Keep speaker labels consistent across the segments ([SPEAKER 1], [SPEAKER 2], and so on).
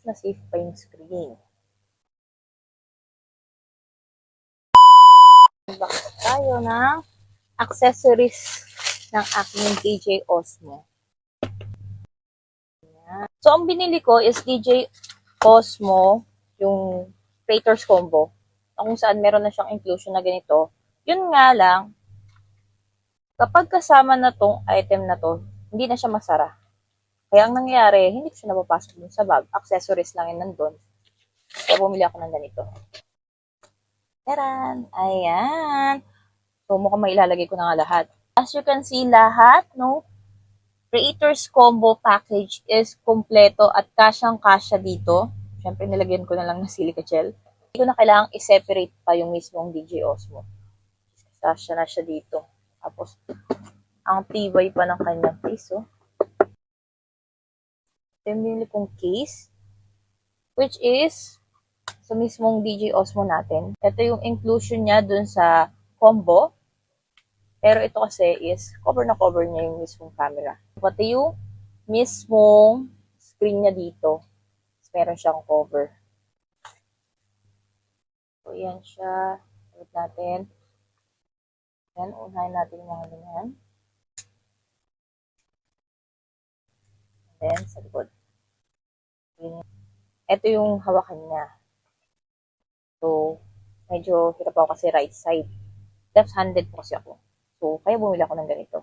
[SPEAKER 1] na safe pa yung screen. Unbox tayo ng accessories ng aking DJ Osmo. So, ang binili ko is DJ Osmo, yung Creators Combo. Kung saan meron na siyang inclusion na ganito. Yun nga lang, kapag kasama na tong item na to, hindi na siya masara. Kaya ang nangyayari, hindi ko siya napapasok dun sa bag. Accessories lang yun nandun. Kaya bumili ako ng ganito. Taran! Ayan! So, mukhang mailalagay ko na nga lahat. As you can see, lahat, no? Creators Combo Package is kompleto at kasyang-kasya dito. Siyempre, nilagyan ko na lang ng silica gel. Hindi ko na kailangang i-separate pa yung mismong DJ Osmo. Kasya na siya dito. Tapos, ang tibay pa ng kanyang case, oh. Ito yung binili kong case, which is sa mismong DJ Osmo natin. Ito yung inclusion niya dun sa combo. Pero ito kasi is cover na cover niya yung mismong camera. Pati yung mismong screen niya dito. Meron siyang cover. So, yan siya. Ulit natin. Yan, unahin natin yung mga ganyan. Then, sa likod. Ito yung hawakan niya. So, medyo hirap ako kasi right side. Left-handed po kasi ako. So, kaya bumili ako ng ganito.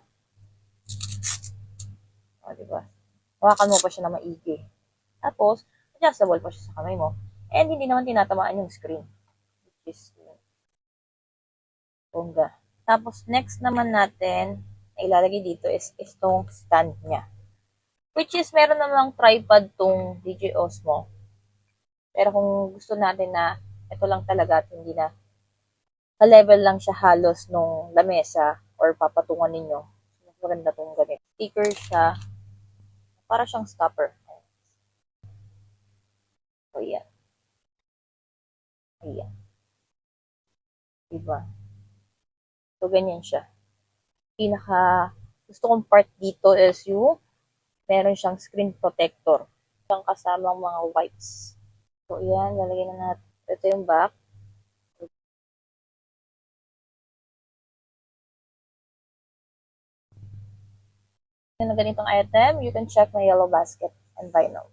[SPEAKER 1] O, diba? Hawakan mo pa siya na maigi. Tapos, adjustable pa siya sa kamay mo. And hindi naman tinatamaan yung screen. Which is, bongga. Tapos, next naman natin, na ilalagay dito is itong stand niya. Which is, meron namang tripod tong DJ Osmo. Pero kung gusto natin na ito lang talaga at hindi na ka-level lang siya halos nung lamesa or papatungan ninyo. Mas maganda tong ganito. Sticker siya. Para siyang stopper. So, yan. Ayan. Diba? So, ganyan siya. Pinaka gusto kong part dito is yung meron siyang screen protector. Siyang kasamang mga wipes. So, yan. Lalagyan na natin. Ito yung back. Na ganitong item, you can check my yellow basket and buy now.